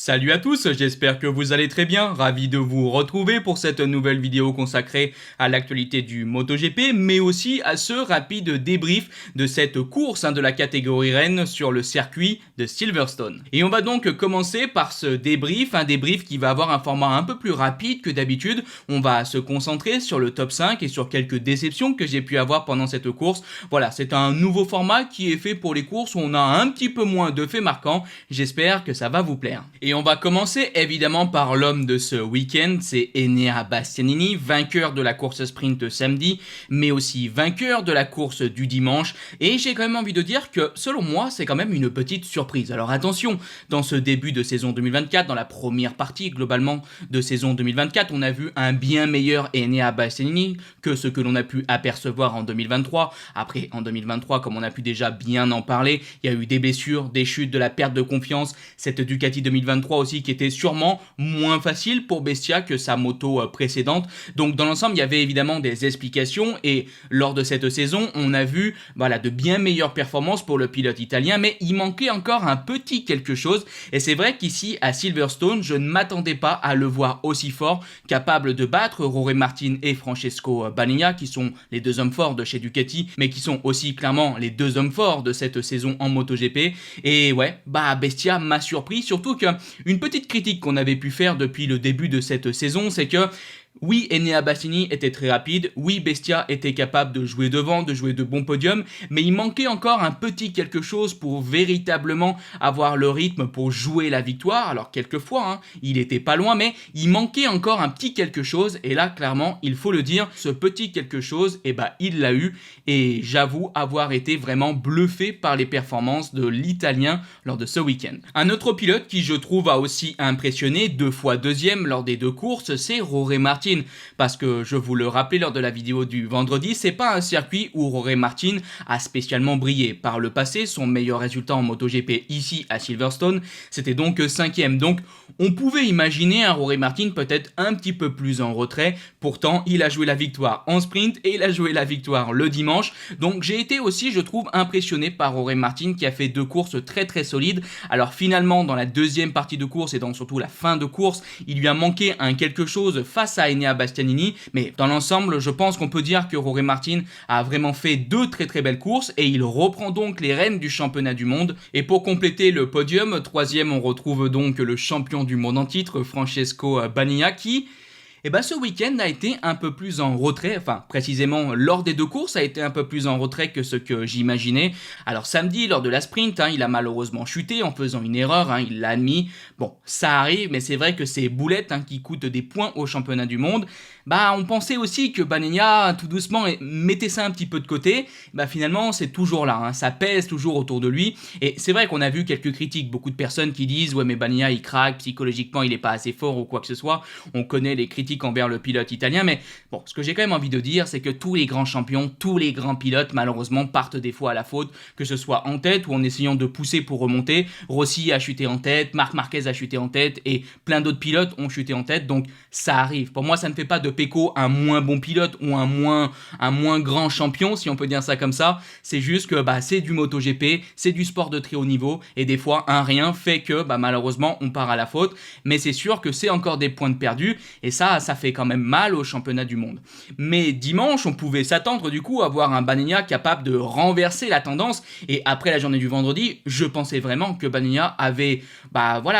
Salut à tous, j'espère que vous allez très bien, ravi de vous retrouver pour cette nouvelle vidéo consacrée à l'actualité du MotoGP, mais aussi à ce rapide débrief de cette course de la catégorie Rennes sur le circuit de Silverstone. Et on va donc commencer par ce débrief, un débrief qui va avoir un format un peu plus rapide que d'habitude. On va se concentrer sur le top 5 et sur quelques déceptions que j'ai pu avoir pendant cette course. Voilà, c'est un nouveau format qui est fait pour les courses où on a un petit peu moins de faits marquants, j'espère que ça va vous plaire. Et on va commencer évidemment par l'homme de ce week-end, c'est Enea Bastianini, vainqueur de la course sprint samedi, mais aussi vainqueur de la course du dimanche. Et j'ai quand même envie de dire que, selon moi, c'est quand même une petite surprise. Alors attention, dans ce début de saison 2024, dans la première partie globalement de saison 2024, on a vu un bien meilleur Enea Bastianini que ce que l'on a pu apercevoir en 2023. Après, en 2023, comme on a pu déjà bien en parler, il y a eu des blessures, des chutes, de la perte de confiance, cette Ducati 2023 aussi qui était sûrement moins facile pour Bestia que sa moto précédente. Donc dans l'ensemble, il y avait évidemment des explications et lors de cette saison, on a vu de bien meilleures performances pour le pilote italien, mais il manquait encore un petit quelque chose. Et c'est vrai qu'ici à Silverstone, je ne m'attendais pas à le voir aussi fort, capable de battre Jorge Martin et Francesco Bagnaia, qui sont les deux hommes forts de chez Ducati, mais qui sont aussi clairement les deux hommes forts de cette saison en MotoGP. Et ouais, Bestia m'a surpris, surtout qu'une petite critique qu'on avait pu faire depuis le début de cette saison, c'est que oui, Enea Bastianini était très rapide, oui, Bestia était capable de jouer devant, de jouer de bons podiums, mais il manquait encore un petit quelque chose pour véritablement avoir le rythme pour jouer la victoire. Alors quelquefois, il était pas loin, mais il manquait encore un petit quelque chose, et là, clairement, il faut le dire, ce petit quelque chose, il l'a eu, et j'avoue avoir été vraiment bluffé par les performances de l'Italien lors de ce week-end. Un autre pilote qui, je trouve, a aussi impressionné, 2 fois deuxième lors des 2 courses, c'est Jorge Martin. Parce que je vous le rappelais lors de la vidéo du vendredi, c'est pas un circuit où Jorge Martin a spécialement brillé. Par le passé, son meilleur résultat en MotoGP ici à Silverstone, c'était donc 5e. Donc on pouvait imaginer un Jorge Martin peut-être un petit peu plus en retrait. Pourtant, il a joué la victoire en sprint et il a joué la victoire le dimanche. Donc j'ai été aussi, je trouve, impressionné par Jorge Martin qui a fait 2 courses très très solides. Alors finalement, dans la deuxième partie de course et dans surtout la fin de course, il lui a manqué un quelque chose face à Enea Bastianini, mais dans l'ensemble, je pense qu'on peut dire que Jorge Martin a vraiment fait 2 très très belles courses et il reprend donc les rênes du championnat du monde. Et pour compléter le podium, 3e, on retrouve donc le champion du monde en titre, Francesco Bagnaia, qui ce week-end a été un peu plus en retrait, enfin précisément lors des 2 courses a été un peu plus en retrait que ce que j'imaginais. Alors samedi, lors de la sprint, il a malheureusement chuté en faisant une erreur, il l'a admis. Bon, ça arrive, mais c'est vrai que ces boulettes qui coûtent des points au championnat du monde, on pensait aussi que Bagnaia, tout doucement, mettait ça un petit peu de côté. Finalement, c'est toujours là, ça pèse toujours autour de lui. Et c'est vrai qu'on a vu quelques critiques, beaucoup de personnes qui disent « Ouais, mais Bagnaia, il craque, psychologiquement, il est pas assez fort ou quoi que ce soit. » On connaît les critiques envers le pilote italien, mais bon, ce que j'ai quand même envie de dire, c'est que tous les grands champions, tous les grands pilotes, malheureusement, partent des fois à la faute, que ce soit en tête ou en essayant de pousser pour remonter. Rossi a chuté en tête, Marc Marquez a chuté en tête, et plein d'autres pilotes ont chuté en tête, donc ça arrive. Pour moi, ça ne fait pas de Pecco un moins bon pilote ou un moins grand champion, si on peut dire ça comme ça. C'est juste que c'est du MotoGP, c'est du sport de très haut niveau, et des fois, un rien fait que malheureusement, on part à la faute, mais c'est sûr que c'est encore des points de perdus, et ça fait quand même mal au championnat du monde. Mais dimanche, on pouvait s'attendre du coup à voir un Bagnaia capable de renverser la tendance, et après la journée du vendredi, je pensais vraiment que Bagnaia avait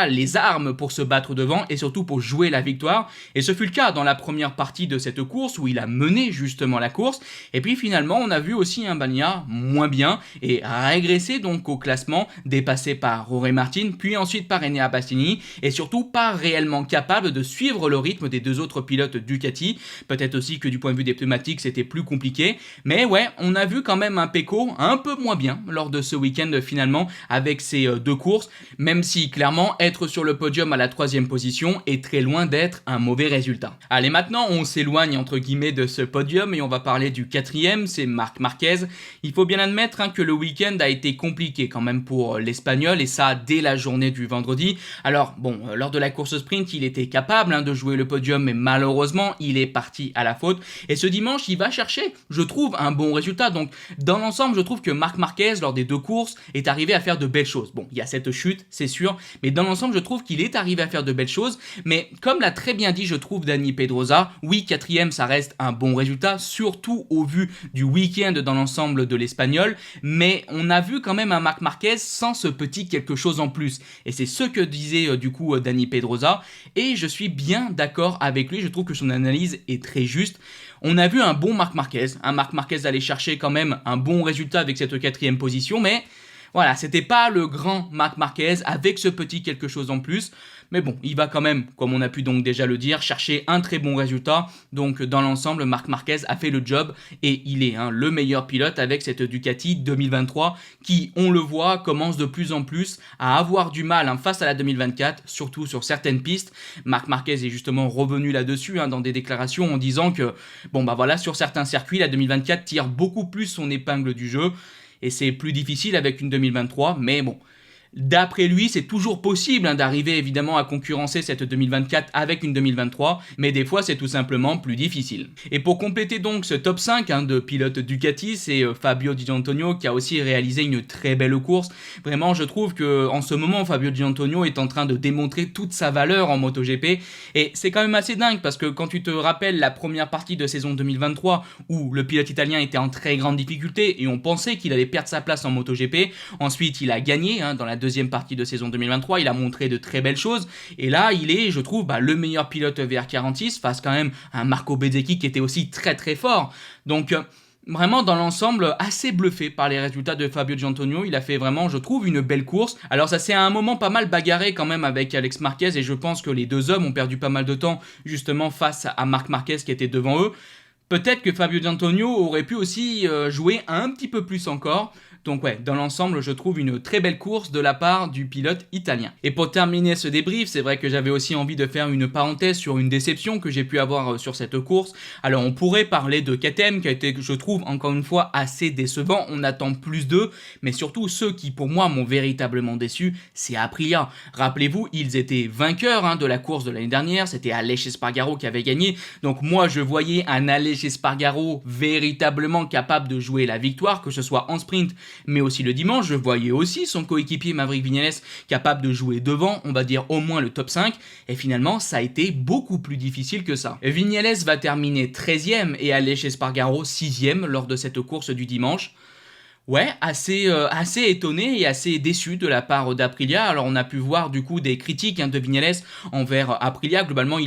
les armes pour se battre devant et surtout pour jouer la victoire, et ce fut le cas dans la première partie de cette course où il a mené justement la course, et puis finalement on a vu aussi un Bagnaia moins bien et régresser donc au classement, dépassé par Jorge Martin, puis ensuite par Enea Bastianini, et surtout pas réellement capable de suivre le rythme des 2 autres pilotes Ducati. Peut-être aussi que du point de vue des pneumatiques c'était plus compliqué, mais ouais, on a vu quand même un Pecco un peu moins bien lors de ce week-end finalement avec ces 2 courses, même si clairement être sur le podium à la 3e position est très loin d'être un mauvais résultat. Allez, maintenant on s'éloigne entre guillemets de ce podium et on va parler du 4e, c'est Marc Marquez. Il faut bien admettre que le week-end a été compliqué quand même pour l'Espagnol, et ça dès la journée du vendredi. Alors bon, lors de la course sprint il était capable de jouer le podium, mais malheureusement il est parti à la faute et ce dimanche il va chercher, je trouve, un bon résultat. Donc dans l'ensemble je trouve que Marc Marquez lors des 2 courses est arrivé à faire de belles choses. Bon, il y a cette chute c'est sûr, mais dans l'ensemble je trouve qu'il est arrivé à faire de belles choses. Mais comme l'a très bien dit je trouve Dani Pedrosa, oui 4ème ça reste un bon résultat, surtout au vu du week-end dans l'ensemble de l'espagnol, mais on a vu quand même un Marc Marquez sans ce petit quelque chose en plus et c'est ce que disait du coup Dani Pedrosa et je suis bien d'accord avec lui, je trouve que son analyse est très juste. On a vu un bon Marc Marquez aller chercher quand même un bon résultat avec cette 4ème position, mais voilà, c'était pas le grand Marc Marquez avec ce petit quelque chose en plus. Mais bon, il va quand même, comme on a pu donc déjà le dire, chercher un très bon résultat. Donc dans l'ensemble, Marc Marquez a fait le job et il est le meilleur pilote avec cette Ducati 2023 qui, on le voit, commence de plus en plus à avoir du mal face à la 2024, surtout sur certaines pistes. Marc Marquez est justement revenu là-dessus dans des déclarations en disant que, bon bah voilà, sur certains circuits, la 2024 tire beaucoup plus son épingle du jeu. Et c'est plus difficile avec une 2023, mais bon, d'après lui, c'est toujours possible d'arriver évidemment à concurrencer cette 2024 avec une 2023, mais des fois c'est tout simplement plus difficile. Et pour compléter donc ce top 5 de pilotes Ducati, c'est Fabio Di Giannantonio qui a aussi réalisé une très belle course. Vraiment, je trouve que en ce moment, Fabio Di Giannantonio est en train de démontrer toute sa valeur en MotoGP, et c'est quand même assez dingue parce que quand tu te rappelles la première partie de saison 2023 où le pilote italien était en très grande difficulté et on pensait qu'il allait perdre sa place en MotoGP, ensuite il a gagné dans la deuxième partie de saison 2023, il a montré de très belles choses et là il est, je trouve, le meilleur pilote VR46 face quand même à un Marco Bezzecchi qui était aussi très très fort. Donc vraiment dans l'ensemble assez bluffé par les résultats de Fabio Giannantonio, il a fait vraiment je trouve une belle course. Alors ça s'est à un moment pas mal bagarré quand même avec Alex Marquez et je pense que les deux hommes ont perdu pas mal de temps justement face à Marc Marquez qui était devant eux. Peut-être que Fabio Giannantonio aurait pu aussi jouer un petit peu plus encore. Donc ouais, dans l'ensemble, je trouve une très belle course de la part du pilote italien. Et pour terminer ce débrief, c'est vrai que j'avais aussi envie de faire une parenthèse sur une déception que j'ai pu avoir sur cette course. Alors on pourrait parler de KTM qui a été, je trouve, encore une fois assez décevant. On attend plus d'eux, mais surtout ceux qui pour moi m'ont véritablement déçu, c'est Aprilia. Rappelez-vous, ils étaient vainqueurs de la course de l'année dernière, c'était Aleix Espargaro qui avait gagné. Donc moi je voyais un Aleix Espargaro véritablement capable de jouer la victoire, que ce soit en sprint, mais aussi le dimanche. Je voyais aussi son coéquipier Maverick Viñales capable de jouer devant, on va dire au moins le top 5, et finalement ça a été beaucoup plus difficile que ça. Viñales va terminer 13ème et Aleix Espargaro 6ème lors de cette course du dimanche. Ouais, assez étonné et assez déçu de la part d'Aprilia. Alors on a pu voir du coup des critiques de Viñales envers Aprilia. Globalement,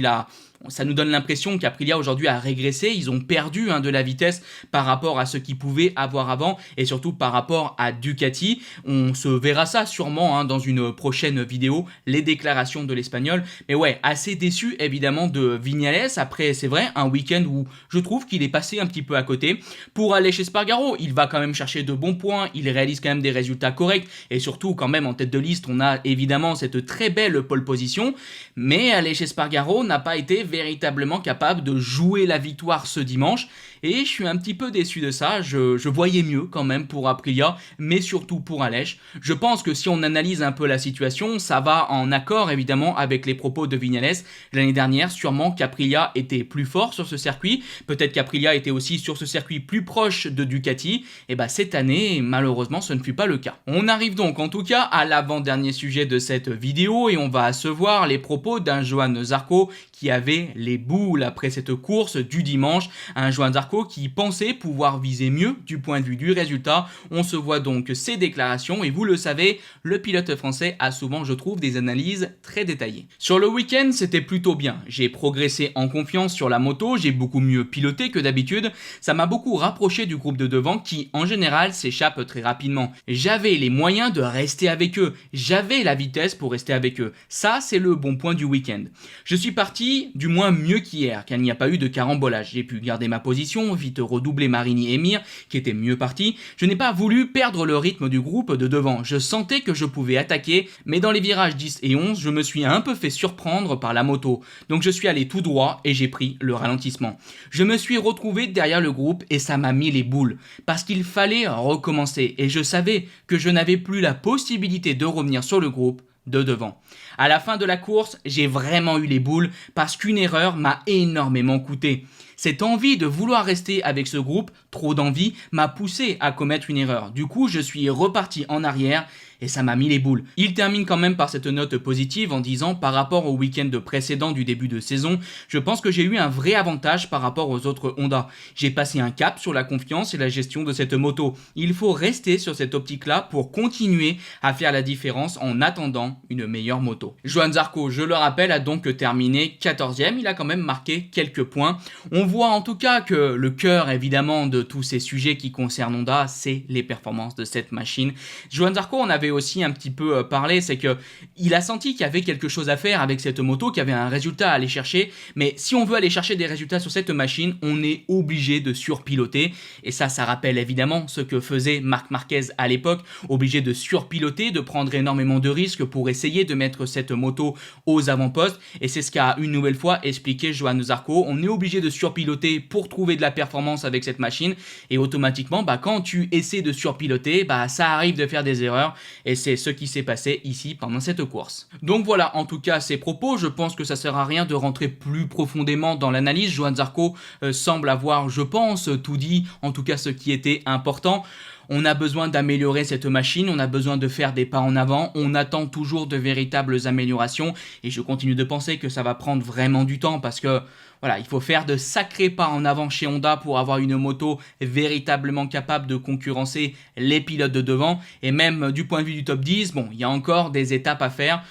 ça nous donne l'impression qu'Aprilia aujourd'hui a régressé, ils ont perdu de la vitesse par rapport à ce qu'ils pouvaient avoir avant et surtout par rapport à Ducati. On se verra ça sûrement dans une prochaine vidéo, les déclarations de l'Espagnol. Mais ouais, assez déçu évidemment de Viñales. Après, c'est vrai, un week-end où je trouve qu'il est passé un petit peu à côté. Pour Aleix Espargaro, il va quand même chercher de bons points, il réalise quand même des résultats corrects et surtout quand même en tête de liste, on a évidemment cette très belle pole position. Mais Aleix Espargaro n'a pas été véritablement capable de jouer la victoire ce dimanche et je suis un petit peu déçu de ça. Je voyais mieux quand même pour Aprilia, mais surtout pour Aleix. Je pense que si on analyse un peu la situation, ça va en accord évidemment avec les propos de Viñales. L'année dernière, sûrement qu'Aprilia était plus fort sur ce circuit, peut-être qu'Aprilia était aussi sur ce circuit plus proche de Ducati, et cette année, malheureusement, ce ne fut pas le cas. On arrive donc en tout cas à l'avant-dernier sujet de cette vidéo et on va apercevoir les propos d'un Johann Zarco qui avait les boules après cette course du dimanche. Un Johann Zarco qui pensait pouvoir viser mieux du point de vue du résultat. On se voit donc ses déclarations et vous le savez, le pilote français a souvent, je trouve, des analyses très détaillées. Sur le week-end, c'était plutôt bien. J'ai progressé en confiance sur la moto, j'ai beaucoup mieux piloté que d'habitude. Ça m'a beaucoup rapproché du groupe de devant qui, en général, s'échappe très rapidement. J'avais les moyens de rester avec eux. J'avais la vitesse pour rester avec eux. Ça, c'est le bon point du week-end. Je suis parti du moins mieux qu'hier, car il n'y a pas eu de carambolage. J'ai pu garder ma position, vite redoubler Marini et Mir, qui étaient mieux partis. Je n'ai pas voulu perdre le rythme du groupe de devant. Je sentais que je pouvais attaquer, mais dans les virages 10 et 11, je me suis un peu fait surprendre par la moto. Donc je suis allé tout droit et j'ai pris le ralentissement. Je me suis retrouvé derrière le groupe et ça m'a mis les boules, parce qu'il fallait recommencer et je savais que je n'avais plus la possibilité de revenir sur le groupe de devant. À la fin de la course, j'ai vraiment eu les boules parce qu'une erreur m'a énormément coûté. Cette envie de vouloir rester avec ce groupe, trop d'envie, m'a poussé à commettre une erreur. Du coup, je suis reparti en arrière et ça m'a mis les boules. Il termine quand même par cette note positive en disant par rapport au week-end précédent du début de saison, je pense que j'ai eu un vrai avantage par rapport aux autres Honda. J'ai passé un cap sur la confiance et la gestion de cette moto. Il faut rester sur cette optique-là pour continuer à faire la différence en attendant une meilleure moto. Johann Zarco, je le rappelle, a donc terminé 14e. Il a quand même marqué quelques points. On voit en tout cas que le cœur évidemment de tous ces sujets qui concernent Honda, c'est les performances de cette machine. Johann Zarco, on avait aussi un petit peu parlé, c'est que il a senti qu'il y avait quelque chose à faire avec cette moto, qu'il y avait un résultat à aller chercher, mais si on veut aller chercher des résultats sur cette machine, on est obligé de surpiloter, et ça rappelle évidemment ce que faisait Marc Marquez à l'époque, obligé de surpiloter, de prendre énormément de risques pour essayer de mettre cette moto aux avant-postes, et c'est ce qu'a une nouvelle fois expliqué Johann Zarco. On est obligé de surpiloter pour trouver de la performance avec cette machine, et automatiquement, quand tu essaies de surpiloter, ça arrive de faire des erreurs, et c'est ce qui s'est passé ici pendant cette course. Donc voilà, en tout cas, ces propos, je pense que ça sert à rien de rentrer plus profondément dans l'analyse. Johann Zarco semble avoir, je pense, tout dit, en tout cas ce qui était important. On a besoin d'améliorer cette machine, on a besoin de faire des pas en avant, on attend toujours de véritables améliorations et je continue de penser que ça va prendre vraiment du temps parce que voilà, il faut faire de sacrés pas en avant chez Honda pour avoir une moto véritablement capable de concurrencer les pilotes de devant et même du point de vue du top 10, il y a encore des étapes à faire.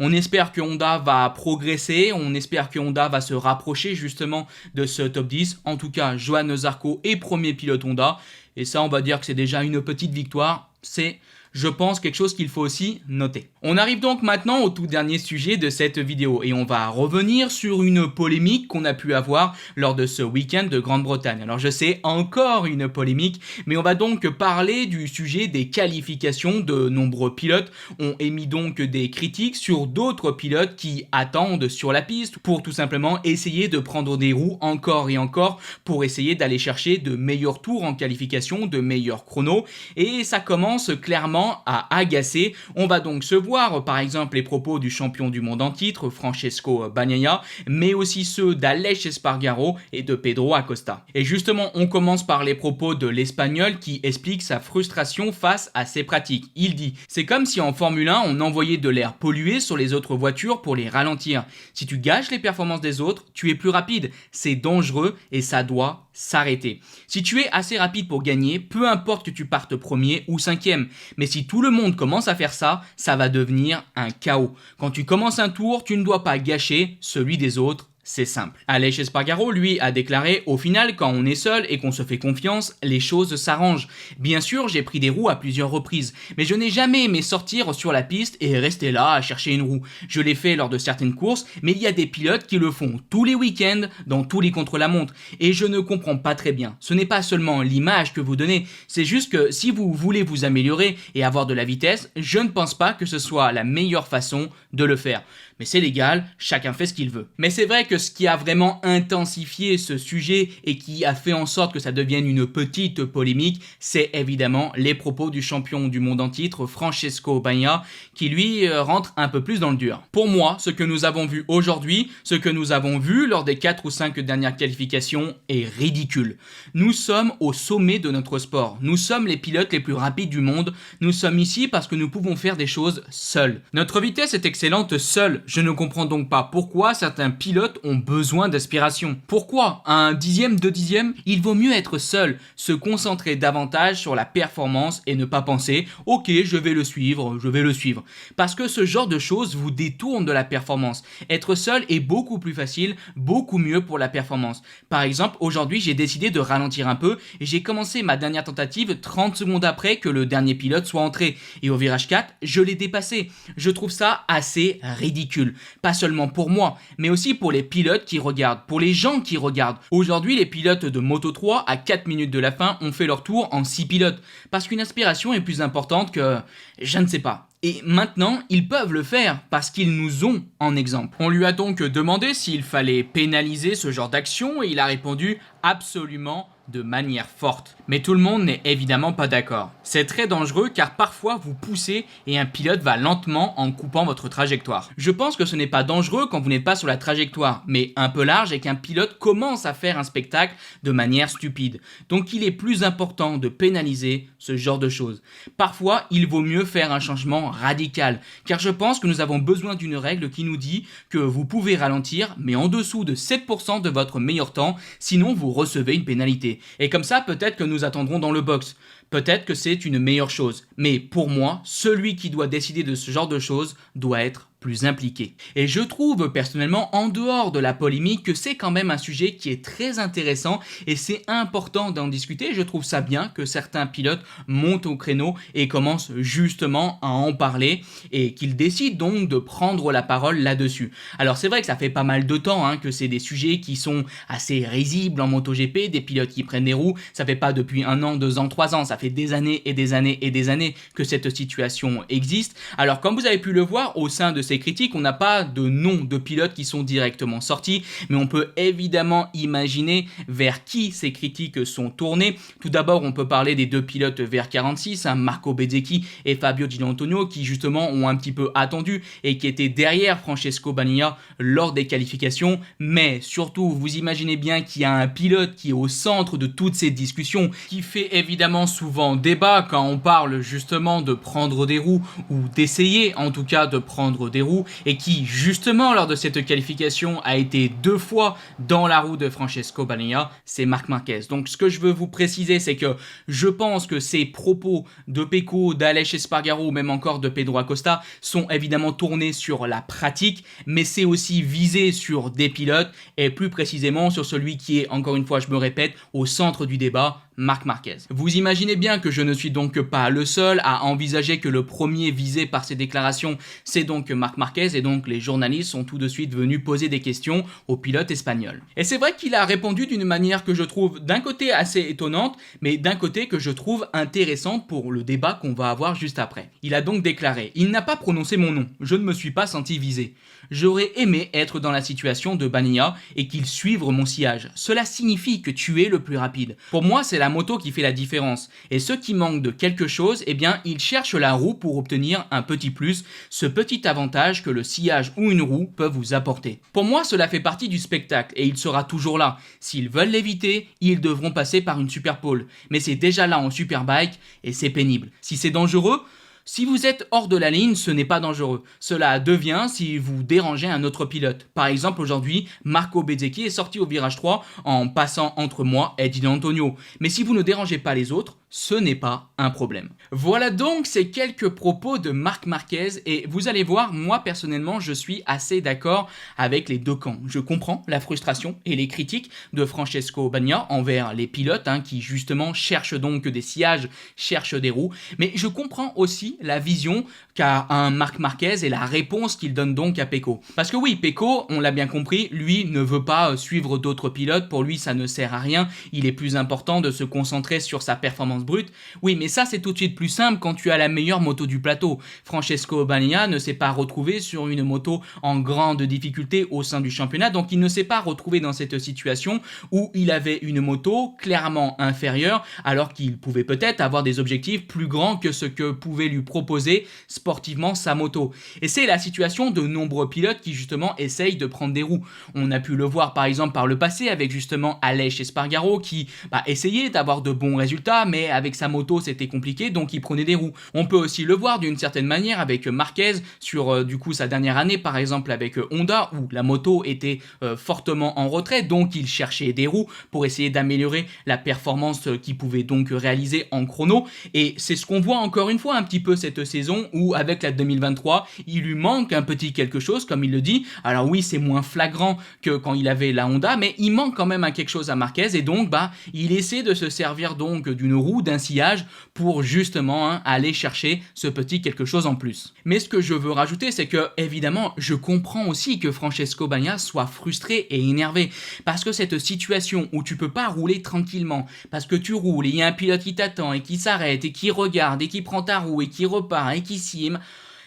On espère que Honda va progresser, on espère que Honda va se rapprocher justement de ce top 10. En tout cas, Johann Zarco est premier pilote Honda. Et ça, on va dire que c'est déjà une petite victoire. C'est, je pense, quelque chose qu'il faut aussi noter. On arrive donc maintenant au tout dernier sujet de cette vidéo et on va revenir sur une polémique qu'on a pu avoir lors de ce week-end de Grande-Bretagne. Alors je sais, encore une polémique, mais on va donc parler du sujet des qualifications. De nombreux pilotes ont émis donc des critiques sur d'autres pilotes qui attendent sur la piste pour tout simplement essayer de prendre des roues encore et encore pour essayer d'aller chercher de meilleurs tours en qualification, de meilleurs chronos et ça commence clairement à agacer. On va donc se voir par exemple les propos du champion du monde en titre, Francesco Bagnaia, mais aussi ceux d'Aleix Espargaro et de Pedro Acosta. Et justement, on commence par les propos de l'Espagnol qui explique sa frustration face à ces pratiques. Il dit « C'est comme si en Formule 1, on envoyait de l'air pollué sur les autres voitures pour les ralentir. Si tu gâches les performances des autres, tu es plus rapide. C'est dangereux et ça doit s'arrêter. Si tu es assez rapide pour gagner, peu importe que tu partes premier ou cinquième. Mais si tout le monde commence à faire ça, ça va devenir un chaos. Quand tu commences un tour, tu ne dois pas gâcher celui des autres. C'est simple. Aleix Espargaro, lui, a déclaré « Au final, quand on est seul et qu'on se fait confiance, les choses s'arrangent. Bien sûr, j'ai pris des roues à plusieurs reprises, mais je n'ai jamais aimé sortir sur la piste et rester là à chercher une roue. Je l'ai fait lors de certaines courses, mais il y a des pilotes qui le font tous les week-ends dans tous les contre-la-montre. Et je ne comprends pas très bien. Ce n'est pas seulement l'image que vous donnez, c'est juste que si vous voulez vous améliorer et avoir de la vitesse, je ne pense pas que ce soit la meilleure façon de le faire. Mais c'est légal, chacun fait ce qu'il veut. Mais c'est vrai que ce qui a vraiment intensifié ce sujet et qui a fait en sorte que ça devienne une petite polémique, c'est évidemment les propos du champion du monde en titre, Francesco Bagnaia, qui lui rentre un peu plus dans le dur. Pour moi, ce que nous avons vu aujourd'hui, ce que nous avons vu lors des 4 ou 5 dernières qualifications est ridicule. Nous sommes au sommet de notre sport. Nous sommes les pilotes les plus rapides du monde. Nous sommes ici parce que nous pouvons faire des choses seuls. Notre vitesse est excellente seule. Je ne comprends donc pas pourquoi certains pilotes ont besoin d'aspiration. Pourquoi à un dixième, 2 dixièmes, il vaut mieux être seul, se concentrer davantage sur la performance et ne pas penser « Ok, je vais le suivre. » Parce que ce genre de choses vous détourne de la performance. Être seul est beaucoup plus facile, beaucoup mieux pour la performance. Par exemple, aujourd'hui, j'ai décidé de ralentir un peu et j'ai commencé ma dernière tentative 30 secondes après que le dernier pilote soit entré. Et au virage 4, je l'ai dépassé. Je trouve ça assez ridicule. Pas seulement pour moi, mais aussi pour les pilotes qui regardent, pour les gens qui regardent. Aujourd'hui, les pilotes de Moto3, à 4 minutes de la fin, ont fait leur tour en 6 pilotes. Parce qu'une aspiration est plus importante que... je ne sais pas. Et maintenant, ils peuvent le faire parce qu'ils nous ont en exemple. On lui a donc demandé s'il fallait pénaliser ce genre d'action et il a répondu absolument de manière forte. Mais tout le monde n'est évidemment pas d'accord. C'est très dangereux car parfois vous poussez et un pilote va lentement en coupant votre trajectoire. Je pense que ce n'est pas dangereux quand vous n'êtes pas sur la trajectoire, mais un peu large et qu'un pilote commence à faire un spectacle de manière stupide. Donc il est plus important de pénaliser ce genre de choses. Parfois, il vaut mieux faire un changement radical, car je pense que nous avons besoin d'une règle qui nous dit que vous pouvez ralentir, mais en dessous de 7% de votre meilleur temps, sinon vous recevez une pénalité. Et comme ça, peut-être que nous attendrons dans le box. Peut-être que c'est une meilleure chose. Mais pour moi, celui qui doit décider de ce genre de choses doit être plus impliqué. Et je trouve personnellement, en dehors de la polémique, que c'est quand même un sujet qui est très intéressant et c'est important d'en discuter. Je trouve ça bien que certains pilotes montent au créneau et commencent justement à en parler et qu'ils décident donc de prendre la parole là-dessus. Alors c'est vrai que ça fait pas mal de temps que c'est des sujets qui sont assez risibles en MotoGP, des pilotes qui prennent des roues. Ça fait pas depuis 1 an, 2 ans, 3 ans, ça fait des années et des années et des années que cette situation existe. Alors comme vous avez pu le voir au sein de ces critiques, on n'a pas de nom de pilotes qui sont directement sortis, mais on peut évidemment imaginer vers qui ces critiques sont tournées. Tout d'abord, on peut parler des 2 pilotes VR46, Marco Bezzecchi et Fabio Gianantonio, qui justement ont un petit peu attendu et qui étaient derrière Francesco Bagnaia lors des qualifications. Mais surtout, vous imaginez bien qu'il y a un pilote qui est au centre de toutes ces discussions, qui fait évidemment souvent débat quand on parle justement de prendre des roues ou d'essayer en tout cas de prendre des roues, et qui justement lors de cette qualification a été 2 fois dans la roue de Francesco Bagnaia, c'est Marc Marquez. Donc ce que je veux vous préciser, c'est que je pense que ces propos de Pecco, d'Aleix Espargaro ou même encore de Pedro Acosta sont évidemment tournés sur la pratique, mais c'est aussi visé sur des pilotes et plus précisément sur celui qui est, encore une fois je me répète, au centre du débat, Marc Marquez. Vous imaginez bien que je ne suis donc pas le seul à envisager que le premier visé par ces déclarations, c'est donc Marc Marquez, et donc les journalistes sont tout de suite venus poser des questions au pilote espagnol. Et c'est vrai qu'il a répondu d'une manière que je trouve d'un côté assez étonnante, mais d'un côté que je trouve intéressante pour le débat qu'on va avoir juste après. Il a donc déclaré: il n'a pas prononcé mon nom, je ne me suis pas senti visé. J'aurais aimé être dans la situation de Bagnaia et qu'il suive mon sillage. Cela signifie que tu es le plus rapide. Pour moi, c'est la moto qui fait la différence. Et ceux qui manquent de quelque chose, eh bien, ils cherchent la roue pour obtenir un petit plus, ce petit avantage que le sillage ou une roue peuvent vous apporter. Pour moi, cela fait partie du spectacle et il sera toujours là. S'ils veulent l'éviter, ils devront passer par une superpole. Mais c'est déjà là en superbike et c'est pénible. Si c'est dangereux, si vous êtes hors de la ligne, ce n'est pas dangereux. Cela devient si vous dérangez un autre pilote. Par exemple, aujourd'hui, Marco Bezzecchi est sorti au virage 3 en passant entre moi et Di Antonio. Mais si vous ne dérangez pas les autres, ce n'est pas un problème. Voilà donc ces quelques propos de Marc Marquez et vous allez voir, moi personnellement, je suis assez d'accord avec les deux camps. Je comprends la frustration et les critiques de Francesco Bagnaia envers les pilotes qui justement cherchent donc des sillages, cherchent des roues, mais je comprends aussi la vision qu'a un Marc Marquez et la réponse qu'il donne donc à Pecco. Parce que oui, Pecco, on l'a bien compris, lui ne veut pas suivre d'autres pilotes, pour lui ça ne sert à rien, il est plus important de se concentrer sur sa performance brute. Oui, mais ça c'est tout de suite plus simple quand tu as la meilleure moto du plateau. Francesco Bagnaia ne s'est pas retrouvé sur une moto en grande difficulté au sein du championnat, donc il ne s'est pas retrouvé dans cette situation où il avait une moto clairement inférieure, alors qu'il pouvait peut-être avoir des objectifs plus grands que ce que pouvait lui proposer sportivement sa moto. Et c'est la situation de nombreux pilotes qui justement essayent de prendre des roues. On a pu le voir par exemple par le passé avec justement Aleix Espargaro qui essayait d'avoir de bons résultats, mais avec sa moto c'était compliqué, donc il prenait des roues. On peut aussi le voir d'une certaine manière avec Marquez sur du coup sa dernière année par exemple avec Honda, où la moto était fortement en retrait, donc il cherchait des roues pour essayer d'améliorer la performance qu'il pouvait donc réaliser en chrono. Et c'est ce qu'on voit encore une fois un petit peu cette saison, où avec la 2023 il lui manque un petit quelque chose comme il le dit. Alors oui, c'est moins flagrant que quand il avait la Honda, mais il manque quand même quelque chose à Marquez, et donc il essaie de se servir donc d'une roue, d'un sillage pour justement aller chercher ce petit quelque chose en plus. Mais ce que je veux rajouter, c'est que évidemment je comprends aussi que Francesco Bagnaia soit frustré et énervé, parce que cette situation où tu peux pas rouler tranquillement, parce que tu roules et il y a un pilote qui t'attend et qui s'arrête et qui regarde et qui prend ta roue et qui repart et qui cime,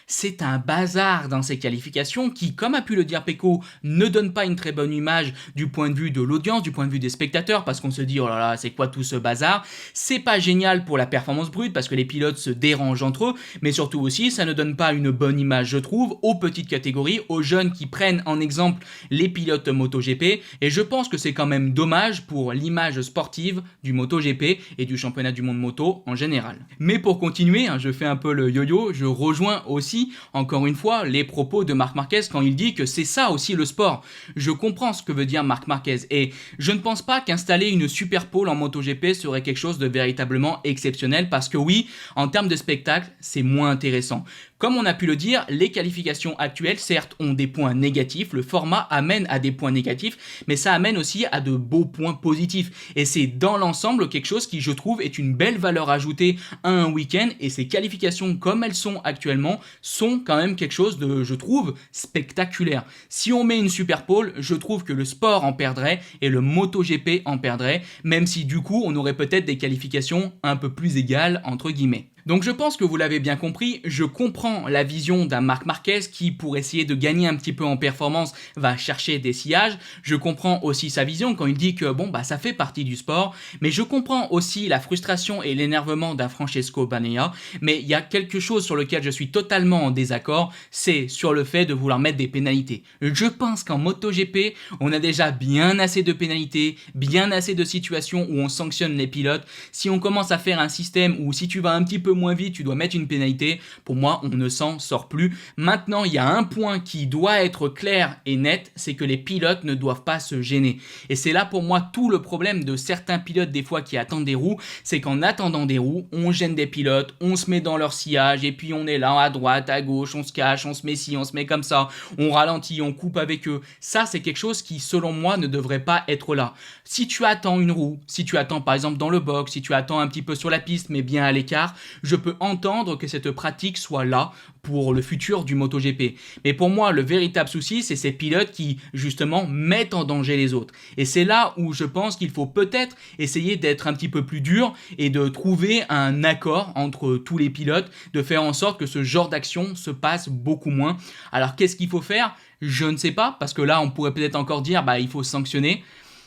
c'est un bazar dans ces qualifications qui, comme a pu le dire Pecco, ne donne pas une très bonne image du point de vue de l'audience, du point de vue des spectateurs, parce qu'on se dit oh là là, c'est quoi tout ce bazar? C'est pas génial pour la performance brute parce que les pilotes se dérangent entre eux, mais surtout aussi ça ne donne pas une bonne image, je trouve, aux petites catégories, aux jeunes qui prennent en exemple les pilotes MotoGP, et je pense que c'est quand même dommage pour l'image sportive du MotoGP et du championnat du monde moto en général. Mais pour continuer, je fais un peu le yo-yo, je rejoins aussi encore une fois les propos de Marc Marquez quand il dit que c'est ça aussi le sport. Je comprends ce que veut dire Marc Marquez et je ne pense pas qu'installer une super pole en MotoGP serait quelque chose de véritablement exceptionnel parce que oui, en termes de spectacle, c'est moins intéressant. Comme on a pu le dire, les qualifications actuelles, certes, ont des points négatifs, le format amène à des points négatifs, mais ça amène aussi à de beaux points positifs. Et c'est dans l'ensemble quelque chose qui, je trouve, est une belle valeur ajoutée à un week-end, et ces qualifications, comme elles sont actuellement, sont quand même quelque chose de, je trouve, spectaculaire. Si on met une super pole, je trouve que le sport en perdrait, et le MotoGP en perdrait, même si du coup, on aurait peut-être des qualifications un peu plus égales, entre guillemets. Donc je pense que vous l'avez bien compris, je comprends la vision d'un Marc Marquez qui, pour essayer de gagner un petit peu en performance, va chercher des sillages. Je comprends aussi sa vision quand il dit que bon bah ça fait partie du sport, mais je comprends aussi la frustration et l'énervement d'un Francesco Bagnaia, mais il y a quelque chose sur lequel je suis totalement en désaccord, c'est sur le fait de vouloir mettre des pénalités. Je pense qu'en MotoGP, on a déjà bien assez de pénalités, bien assez de situations où on sanctionne les pilotes. Si on commence à faire un système où si tu vas un petit peu moins vite, tu dois mettre une pénalité, pour moi, on ne s'en sort plus. Maintenant, il y a un point qui doit être clair et net, c'est que les pilotes ne doivent pas se gêner. Et c'est là pour moi tout le problème de certains pilotes des fois qui attendent des roues, c'est qu'en attendant des roues, on gêne des pilotes, on se met dans leur sillage et puis on est là à droite, à gauche, on se cache, on se met ci, on se met comme ça, on ralentit, on coupe avec eux. Ça, c'est quelque chose qui, selon moi, ne devrait pas être là. Si tu attends une roue, si tu attends par exemple dans le box, si tu attends un petit peu sur la piste mais bien à l'écart, je peux entendre que cette pratique soit là pour le futur du MotoGP. Mais pour moi, le véritable souci, c'est ces pilotes qui, justement, mettent en danger les autres. Et c'est là où je pense qu'il faut peut-être essayer d'être un petit peu plus dur et de trouver un accord entre tous les pilotes, de faire en sorte que ce genre d'action se passe beaucoup moins. Alors, qu'est-ce qu'il faut faire ? Je ne sais pas, parce que là, on pourrait peut-être encore dire, il faut sanctionner.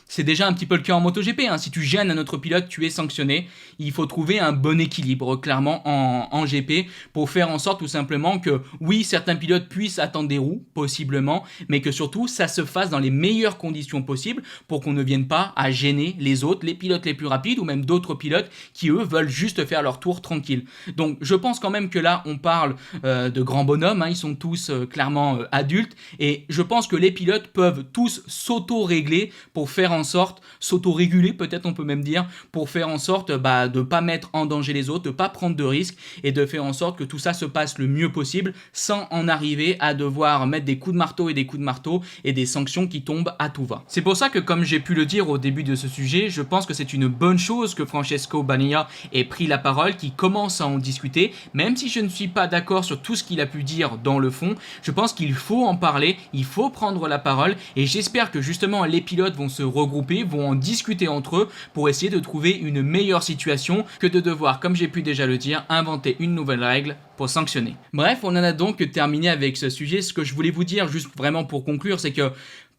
C'est déjà un petit peu le cas en MotoGP, si tu gênes un autre pilote, tu es sanctionné. Il faut trouver un bon équilibre, clairement, en GP, pour faire en sorte tout simplement que, oui, certains pilotes puissent attendre des roues, possiblement, mais que surtout, ça se fasse dans les meilleures conditions possibles pour qu'on ne vienne pas à gêner les autres, les pilotes les plus rapides, ou même d'autres pilotes qui, eux, veulent juste faire leur tour tranquille. Donc, je pense quand même que là, on parle de grands bonhommes, ils sont tous clairement adultes, et je pense que les pilotes peuvent tous s'auto-régler pour faire en sorte, s'auto-réguler peut-être on peut même dire, pour faire en sorte de ne pas mettre en danger les autres, de ne pas prendre de risques et de faire en sorte que tout ça se passe le mieux possible sans en arriver à devoir mettre des coups de marteau et des sanctions qui tombent à tout va. C'est pour ça que comme j'ai pu le dire au début de ce sujet, je pense que c'est une bonne chose que Francesco Bagnaia ait pris la parole, qu'il commence à en discuter, même si je ne suis pas d'accord sur tout ce qu'il a pu dire dans le fond, je pense qu'il faut en parler, il faut prendre la parole et j'espère que justement les pilotes vont se regrouper, vont en discuter entre eux pour essayer de trouver une meilleure situation que de devoir, comme j'ai pu déjà le dire, inventer une nouvelle règle pour sanctionner. Bref, on en a donc terminé avec ce sujet. Ce que je voulais vous dire, juste vraiment pour conclure, c'est que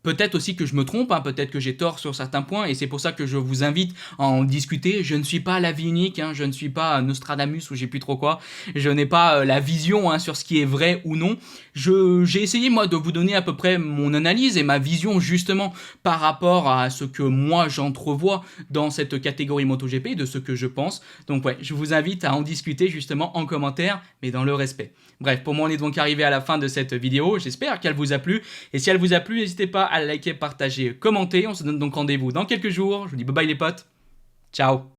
peut-être aussi que je me trompe, peut-être que j'ai tort sur certains points et c'est pour ça que je vous invite à en discuter. Je ne suis pas l'avis unique, je ne suis pas Nostradamus ou j'ai plus trop quoi. Je n'ai pas la vision sur ce qui est vrai ou non. J'ai essayé moi de vous donner à peu près mon analyse et ma vision justement par rapport à ce que moi j'entrevois dans cette catégorie MotoGP, de ce que je pense. Donc ouais, je vous invite à en discuter justement en commentaire, mais dans le respect. Bref, pour moi on est donc arrivé à la fin de cette vidéo. J'espère qu'elle vous a plu et si elle vous a plu, n'hésitez pas à liker, partager, commenter. On se donne donc rendez-vous dans quelques jours. Je vous dis bye bye les potes. Ciao.